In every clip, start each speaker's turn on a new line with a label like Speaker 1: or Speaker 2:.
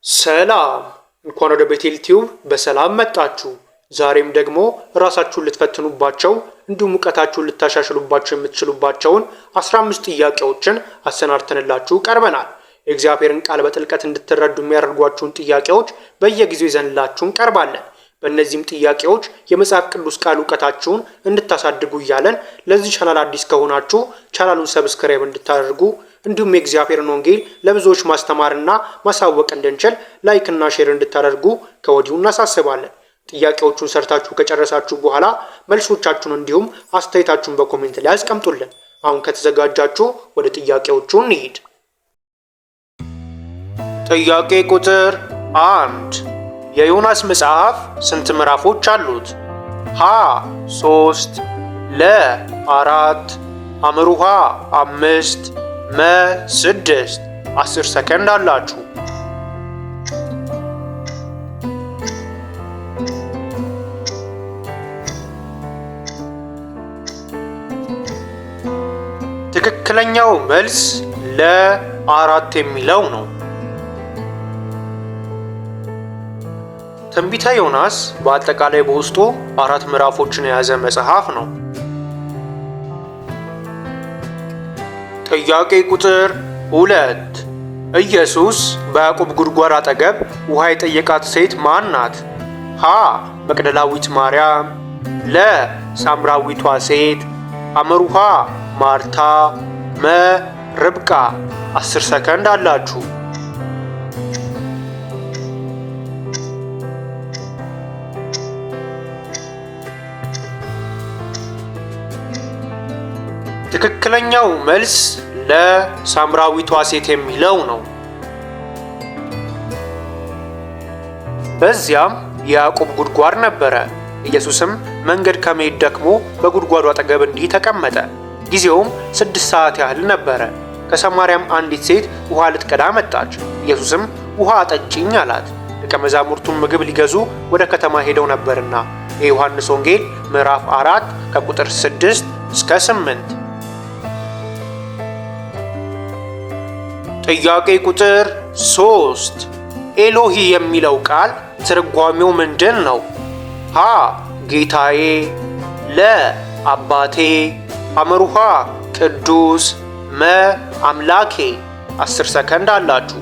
Speaker 1: ሰላም እንኳን ወደ ቤቴል ቲዩብ በሰላም መጣችሁ። ዛሬም ደግሞ ራሳችሁን ልትፈትኑባቸው እንዲሁም እውቀታችሁን ልታሻሽሉባቸው የምትችሉባቸውን 15 ጥያቄዎችን አሰናድተንላችሁ ቀርበናል። የእግዚአብሔርን ቃል በጥልቀት እንድትረዱ የሚያደርጓችሁን ጥያቄዎች በየጊዜው ይዘንላችሁ ቀርባለን። በእነዚህም ጥያቄዎች የመጽሐፍ ቅዱስ ቃል እውቀታችሁን እንድታሳድጉ እያለን ለዚህ ቻናል አዲስ ከሆናችሁ ቻናሉን ሰብስክራይብ እንድታደርጉ እንዲሁም የእግዚአብሔርን ወንጌል ለብዙዎች ማስተማርና ማሳወቅ እንድንችል ላይክ እና ሼር እንድታደርጉ ከወዲሁ እናሳስባለን። ጥያቄዎቹን ሰርታችሁ ከጨረሳችሁ በኋላ መልሶቻችሁን እንዲሁም አስተያየታችሁን በኮሜንት ላይ አስቀምጡልን። አሁን ከተዘጋጃችሁ ወደ ጥያቄዎቹ እንሂድ። ጥያቄ ቁጥር 1 የዮናስ መጽሐፍ ስንት ምዕራፎች አሉት? ሀ 3 ለ 4 ሐመሩሃ 5 መ 6 10 ሰከንድ አላችሁ። ትክክለኛው መልስ ለ4 የሚለው ነው። ትንቢተ ዮናስ በአጠቃላይ በውስጡ 4 ምዕራፎችን የያዘ መጽሐፍ ነው። ጥያቄ ቁጥር 2 ኢየሱስ በያዕቆብ ጉድጓድ አጠገብ ውሃ የጠየቃት ሴት ማን ናት? ሀ መቅደላዊት ማርያም፣ ለ ሳምራዊቷ ሴት፣ ሐመሩሃ ማርታ፣ መ ርብቃ። 10 ሰከንድ አላችሁ። ትክክለኛው መልስ ለሳምራዊቷ ሴት የሚለው ነው። በዚያም የያዕቆብ ጉድጓድ ነበረ። ኢየሱስም መንገድ ከመሄድ ደክሞ በጉድጓዱ አጠገብ እንዲህ ተቀመጠ። ጊዜውም 6 ሰዓት ያህል ነበረ። ከሰማርያም አንዲት ሴት ውሃ ልትቀዳ መጣች። ኢየሱስም ውሃ አጠጪኝ አላት። ደቀ መዛሙርቱም ምግብ ሊገዙ ወደ ከተማ ሄደው ነበርና። የዮሐንስ ወንጌል ምዕራፍ 4 ከቁጥር 6 እስከ 8። ጥያቄ ቁጥር 3 ኤሎሂ የሚለው ቃል ትርጓሜው ምንድን ነው? ሀ ጌታዬ፣ ለ አባቴ፣ ሐመሩሃ ቅዱስ፣ መ አምላኬ። 10 ሰከንድ አላችሁ።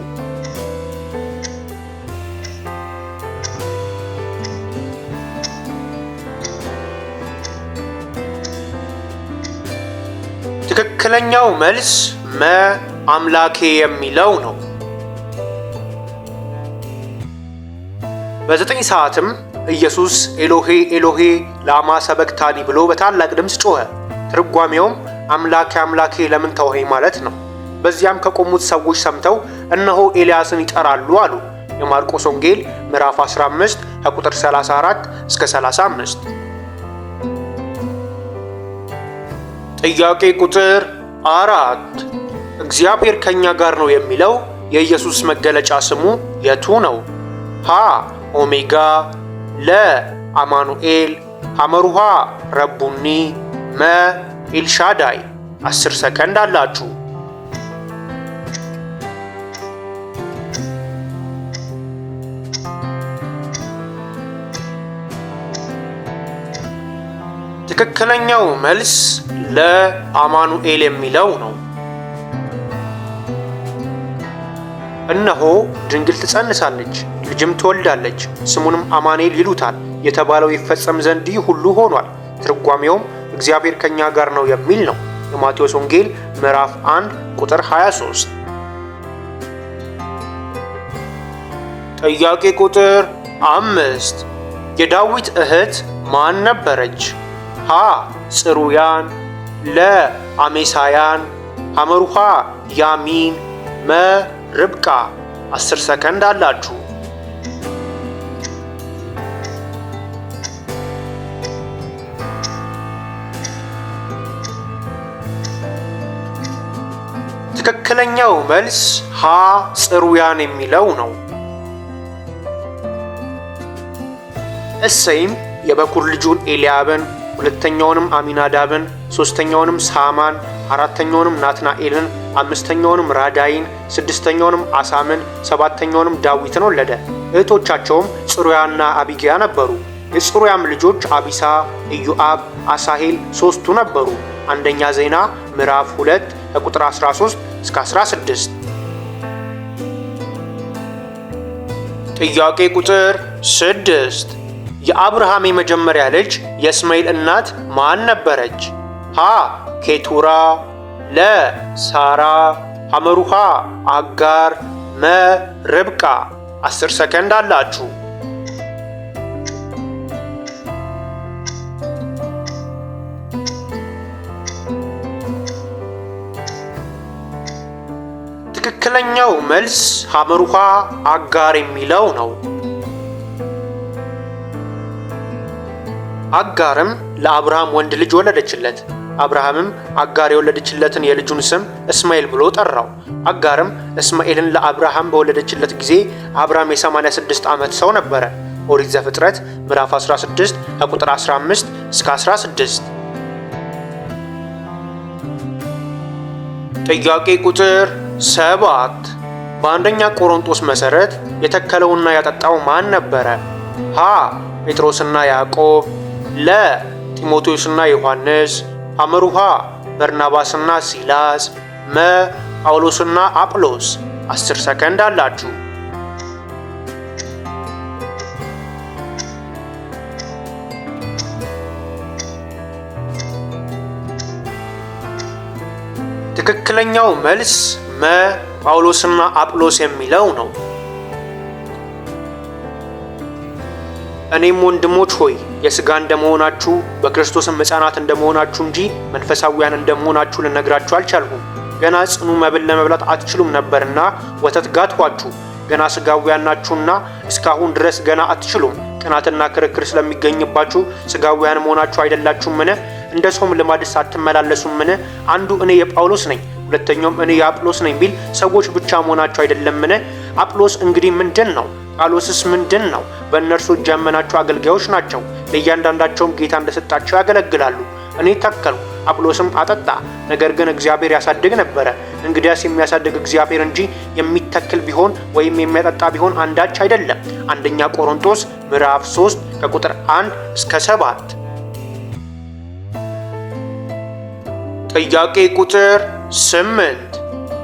Speaker 1: ትክክለኛው መልስ መ አምላኬ የሚለው ነው። በ9 ሰዓትም ኢየሱስ ኤሎሄ ኤሎሄ ላማ ሰበክታኒ ብሎ በታላቅ ድምፅ ጮኸ። ትርጓሜውም አምላኬ አምላኬ ለምን ተውኸኝ ማለት ነው። በዚያም ከቆሙት ሰዎች ሰምተው እነሆ ኤልያስን ይጠራሉ አሉ። የማርቆስ ወንጌል ምዕራፍ 15 ከቁጥር 34 እስከ 35። ጥያቄ ቁጥር 4 እግዚአብሔር ከኛ ጋር ነው የሚለው የኢየሱስ መገለጫ ስሙ የቱ ነው? ሀ ኦሜጋ፣ ለ አማኑኤል፣ ሐመሩሃ ረቡኒ፣ መ ኤልሻዳይ። 10 ሰከንድ አላችሁ። ትክክለኛው መልስ ለአማኑኤል የሚለው ነው። እነሆ ድንግል ትጸንሳለች፣ ልጅም ትወልዳለች፣ ስሙንም አማኑኤል ይሉታል የተባለው ይፈጸም ዘንድ ይህ ሁሉ ሆኗል። ትርጓሜውም እግዚአብሔር ከኛ ጋር ነው የሚል ነው። የማቴዎስ ወንጌል ምዕራፍ 1 ቁጥር 23። ጥያቄ ቁጥር 5 የዳዊት እህት ማን ነበረች? ሀ ጽሩያን፣ ለ አሜሳያን፣ ሐመሩሃ ያሚን፣ መ ርብቃ። 10 ሰከንድ አላችሁ። ትክክለኛው መልስ ሀ ጽሩያን የሚለው ነው። እሰይም የበኩር ልጁን ኤልያብን ሁለተኛውንም አሚናዳብን፣ ሶስተኛውንም ሳማን፣ አራተኛውንም ናትናኤልን፣ አምስተኛውንም ራዳይን፣ ስድስተኛውንም አሳምን፣ ሰባተኛውንም ዳዊትን ወለደ። እህቶቻቸውም ጽሩያና አቢጊያ ነበሩ። የጽሩያም ልጆች አቢሳ፣ ኢዮአብ፣ አሳሄል ሦስቱ ነበሩ። አንደኛ ዜና ምዕራፍ 2 ከቁጥር 13 እስከ 16። ጥያቄ ቁጥር 6 የአብርሃም የመጀመሪያ ልጅ የእስማኤል እናት ማን ነበረች? ሀ ኬቱራ፣ ለ ሳራ፣ ሐመሩሃ አጋር፣ መ ርብቃ። 10 ሰከንድ አላችሁ። ትክክለኛው መልስ ሐመሩሃ አጋር የሚለው ነው። አጋርም ለአብርሃም ወንድ ልጅ ወለደችለት። አብርሃምም አጋር የወለደችለትን የልጁን ስም እስማኤል ብሎ ጠራው። አጋርም እስማኤልን ለአብርሃም በወለደችለት ጊዜ አብርሃም የ86 ዓመት ሰው ነበረ። ኦሪት ዘፍጥረት ምዕራፍ 16 ከቁጥር 15 እስከ 16። ጥያቄ ቁጥር 7 በአንደኛ ቆሮንጦስ መሠረት የተከለውና ያጠጣው ማን ነበረ? ሀ ጴጥሮስና ያዕቆብ፣ ለ ጢሞቴዎስና ዮሐንስ፣ ሐመሩሃ በርናባስና ሲላስ፣ መ ጳውሎስና አጵሎስ። 10 ሰከንድ አላችሁ። ትክክለኛው መልስ መ ጳውሎስና አጵሎስ የሚለው ነው። እኔም ወንድሞች ሆይ የሥጋ እንደመሆናችሁ በክርስቶስም ሕፃናት እንደመሆናችሁ እንጂ መንፈሳዊያን እንደመሆናችሁ ልነግራችሁ አልቻልሁም። ገና ጽኑ መብል ለመብላት አትችሉም ነበርና ወተት ጋትኋችሁ። ገና ሥጋውያን ናችሁና እስካሁን ድረስ ገና አትችሉም። ቅናትና ክርክር ስለሚገኝባችሁ ሥጋውያን መሆናችሁ አይደላችሁምን? እንደ ሰውም ልማድስ አትመላለሱምን? አንዱ እኔ የጳውሎስ ነኝ፣ ሁለተኛውም እኔ የአጵሎስ ነኝ ቢል ሰዎች ብቻ መሆናቸው አይደለምን? አጵሎስ እንግዲህ ምንድን ነው? ጳውሎስስ ምንድን ነው? በእነርሱ እጅ ያመናቸው አገልጋዮች ናቸው። ለእያንዳንዳቸውም ጌታ እንደሰጣቸው ያገለግላሉ። እኔ ተከልኩ፣ አጵሎስም አጠጣ፣ ነገር ግን እግዚአብሔር ያሳድግ ነበረ። እንግዲያስ የሚያሳድግ እግዚአብሔር እንጂ የሚተክል ቢሆን ወይም የሚያጠጣ ቢሆን አንዳች አይደለም። አንደኛ ቆሮንጦስ ምዕራፍ 3 ከቁጥር 1 እስከ 7። ጥያቄ ቁጥር 8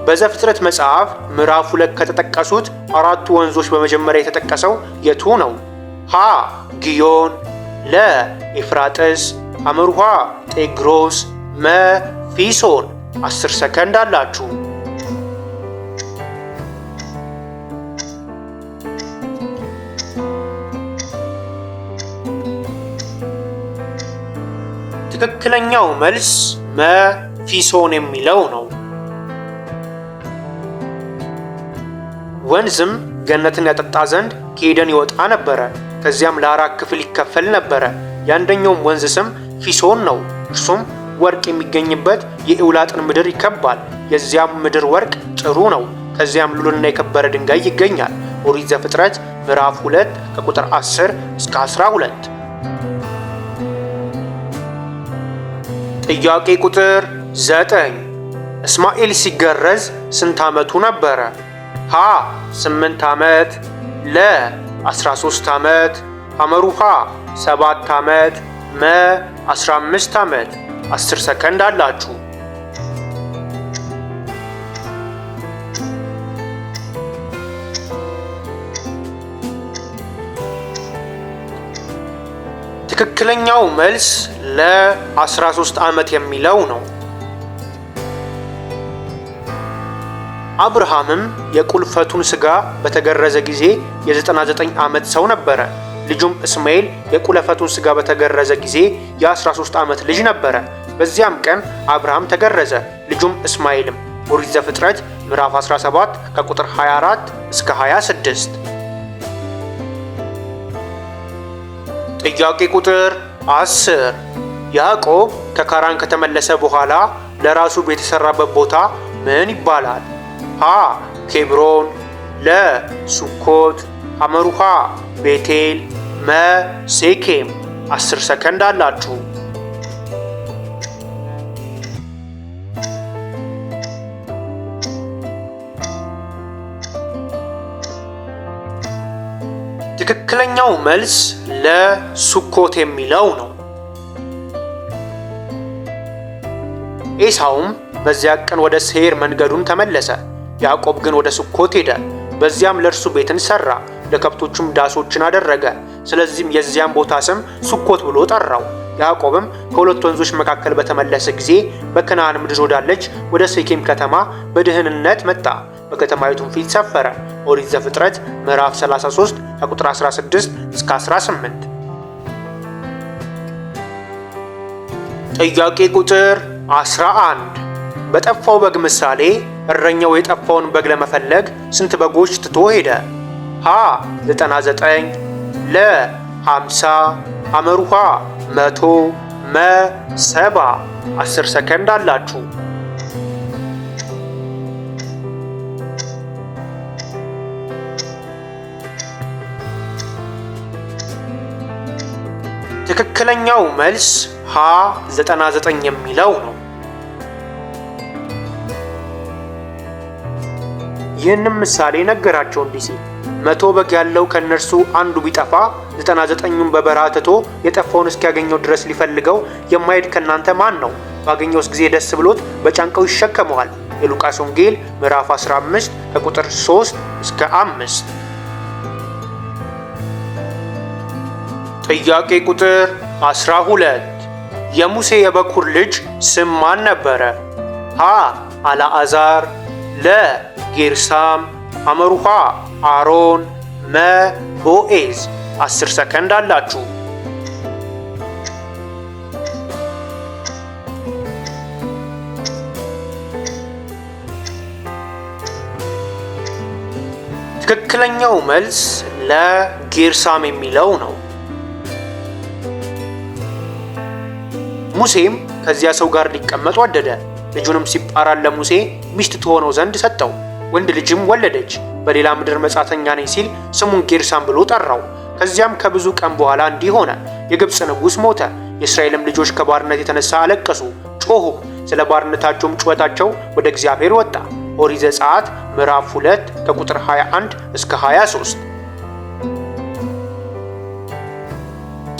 Speaker 1: በዘፍጥረት መጽሐፍ ምዕራፍ 2 ከተጠቀሱት 4 ወንዞች በመጀመሪያ የተጠቀሰው የቱ ነው? ሀ ጊዮን፣ ለ ኤፍራጥስ፣ ሐመሩሃ ጤግሮስ፣ መ ፊሶን። 10 ሰከንድ አላችሁ። ትክክለኛው መልስ መ ፊሶን የሚለው ነው። ወንዝም ገነትን ያጠጣ ዘንድ ከኤደን ይወጣ ነበረ። ከዚያም ለ4 ክፍል ይከፈል ነበረ። የአንደኛውም ወንዝ ስም ፊሶን ነው። እርሱም ወርቅ የሚገኝበት የኤውላጥን ምድር ይከባል። የዚያም ምድር ወርቅ ጥሩ ነው። ከዚያም ሉልና የከበረ ድንጋይ ይገኛል። ኦሪት ዘፍጥረት ምዕራፍ 2 ከቁጥር 10 እስከ 12። ጥያቄ ቁጥር 9 እስማኤል ሲገረዝ ስንት ዓመቱ ነበረ? ሀ 8 ዓመት፣ ለ 13 ዓመት፣ ሐመሩሃ 7 ዓመት፣ መ 15 ዓመት። 10 ሰከንድ አላችሁ። ትክክለኛው መልስ ለ 13 ዓመት የሚለው ነው። አብርሃምም የቁልፈቱን ሥጋ በተገረዘ ጊዜ የ99 ዓመት ሰው ነበረ። ልጁም እስማኤል የቁልፈቱን ሥጋ በተገረዘ ጊዜ የ13 ዓመት ልጅ ነበረ። በዚያም ቀን አብርሃም ተገረዘ፣ ልጁም እስማኤልም። ኦሪት ዘፍጥረት ምዕራፍ 17 ከቁጥር 24 እስከ 26። ጥያቄ ቁጥር 10 ያዕቆብ ከካራን ከተመለሰ በኋላ ለራሱ ቤት የተሰራበት ቦታ ምን ይባላል? ሀ ኬብሮን፣ ለ ሱኮት፣ ሐመሩሃ ቤቴል፣ መ ሴኬም። 10 ሰከንድ አላችሁ። ትክክለኛው መልስ ለሱኮት የሚለው ነው። ኤሳውም በዚያ ቀን ወደ ሴይር መንገዱን ተመለሰ። ያዕቆብ ግን ወደ ሱኮት ሄደ። በዚያም ለእርሱ ቤትን ሠራ፣ ለከብቶቹም ዳሶችን አደረገ። ስለዚህም የዚያም ቦታ ስም ሱኮት ብሎ ጠራው። ያዕቆብም ከሁለት ወንዞች መካከል በተመለሰ ጊዜ በከነዓን ምድር ወዳለች ወደ ሴኬም ከተማ በደህንነት መጣ። በከተማይቱም ፊት ሰፈረ። ኦሪት ዘፍጥረት ምዕራፍ 33 ከቁጥር 16 እስከ 18። ጥያቄ ቁጥር 11 በጠፋው በግ ምሳሌ እረኛው የጠፋውን በግ ለመፈለግ ስንት በጎች ትቶ ሄደ? ሀ 99፣ ለ 50፣ ሐመሩሃ 100፣ መ 70። 10 ሰከንድ አላችሁ። ትክክለኛው መልስ ሀ 99 የሚለው ነው። ይህንም ምሳሌ ነገራቸው እንዲህ ሲል 100 በግ ያለው ከእነርሱ አንዱ ቢጠፋ 99ኙን በበረሃ ትቶ የጠፋውን እስኪያገኘው ድረስ ሊፈልገው የማይሄድ ከእናንተ ማን ነው? ባገኘውስ ጊዜ ደስ ብሎት በጫንቃው ይሸከመዋል። የሉቃስ ወንጌል ምዕራፍ 15 ከቁጥር 3 እስከ 5። ጥያቄ ቁጥር 12 የሙሴ የበኩር ልጅ ስም ማን ነበረ? ሀ አልዓዛር፣ ለ ጌርሳም፣ ሐመሩሃ አሮን፣ መ ቦዔዝ። 10 ሰከንድ አላችሁ። ትክክለኛው መልስ ለጌርሳም የሚለው ነው። ሙሴም ከዚያ ሰው ጋር ሊቀመጥ ወደደ። ልጁንም ሲጳራን ለሙሴ ሚስት ትሆነው ዘንድ ሰጠው። ወንድ ልጅም ወለደች። በሌላ ምድር መጻተኛ ነኝ ሲል ስሙን ጌርሳም ብሎ ጠራው። ከዚያም ከብዙ ቀን በኋላ እንዲህ ሆነ፣ የግብፅ ንጉሥ ሞተ። የእስራኤልም ልጆች ከባርነት የተነሳ አለቀሱ፣ ጮኹም። ስለ ባርነታቸውም ጩኸታቸው ወደ እግዚአብሔር ወጣ። ኦሪት ዘጸአት ምዕራፍ 2 ከቁጥር 21 እስከ 23።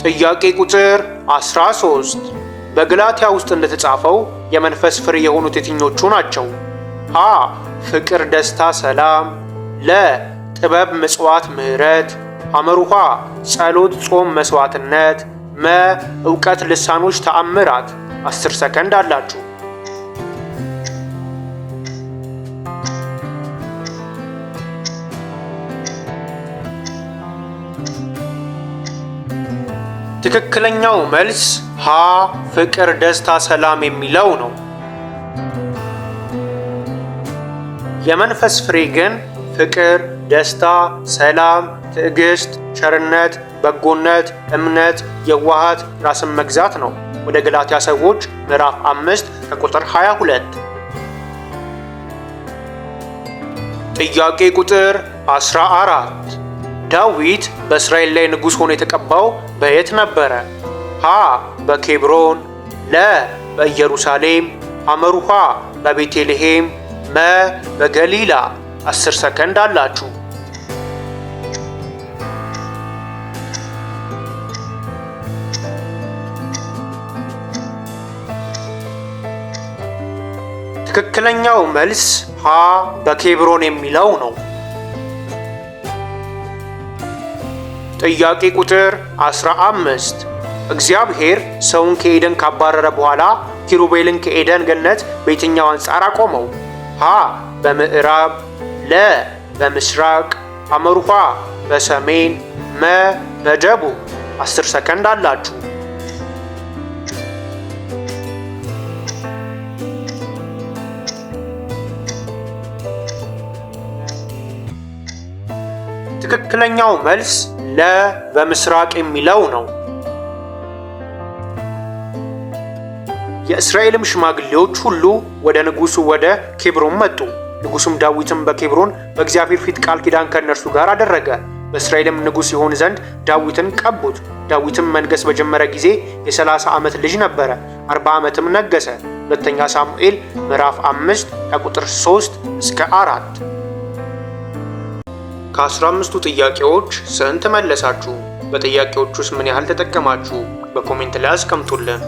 Speaker 1: ጥያቄ ቁጥር 13 በገላትያ ውስጥ እንደተጻፈው የመንፈስ ፍሬ የሆኑት የትኞቹ ናቸው? ሀ ፍቅር፣ ደስታ፣ ሰላም፣ ለ ጥበብ፣ ምጽዋት፣ ምሕረት፣ ሐመሩሃ ጸሎት፣ ጾም፣ መስዋዕትነት፣ መ ዕውቀት፣ ልሳኖች፣ ተአምራት። 10 ሰከንድ አላችሁ። ትክክለኛው መልስ ሀ ፍቅር፣ ደስታ፣ ሰላም የሚለው ነው። የመንፈስ ፍሬ ግን ፍቅር፣ ደስታ፣ ሰላም፣ ትዕግስት፣ ቸርነት፣ በጎነት፣ እምነት፣ የዋሃት፣ ራስን መግዛት ነው። ወደ ገላትያ ሰዎች ምዕራፍ 5 ከቁጥር 22። ጥያቄ ቁጥር 14 ዳዊት በእስራኤል ላይ ንጉሥ ሆኖ የተቀባው በየት ነበረ? ሀ በኬብሮን፣ ለ በኢየሩሳሌም፣ ሐመሩሃ በቤተልሔም፣ መ በገሊላ። 10 ሰከንድ አላችሁ። ትክክለኛው መልስ ሀ በኬብሮን የሚለው ነው። ጥያቄ ቁጥር 15 እግዚአብሔር ሰውን ከኤደን ካባረረ በኋላ ኪሩቤልን ከኤደን ገነት በየትኛው አንጻር አቆመው? ሀ በምዕራብ፣ ለ በምስራቅ፣ ሐመሩሃ በሰሜን፣ መ በደቡብ። 10 ሰከንድ አላችሁ። ትክክለኛው መልስ ለ በምስራቅ የሚለው ነው። የእስራኤልም ሽማግሌዎች ሁሉ ወደ ንጉሡ ወደ ኬብሮን መጡ። ንጉሡም ዳዊትም በኬብሮን በእግዚአብሔር ፊት ቃል ኪዳን ከእነርሱ ጋር አደረገ። በእስራኤልም ንጉሥ ይሆን ዘንድ ዳዊትን ቀቡት። ዳዊትም መንገስ በጀመረ ጊዜ የ30 ዓመት ልጅ ነበረ፣ 40 ዓመትም ነገሰ። ሁለተኛ ሳሙኤል ምዕራፍ 5 ከቁጥር 3 እስከ 4። ከ15ቱ ጥያቄዎች ስንት መለሳችሁ? በጥያቄዎቹስ ምን ያህል ተጠቀማችሁ? በኮሜንት ላይ አስቀምጡልን።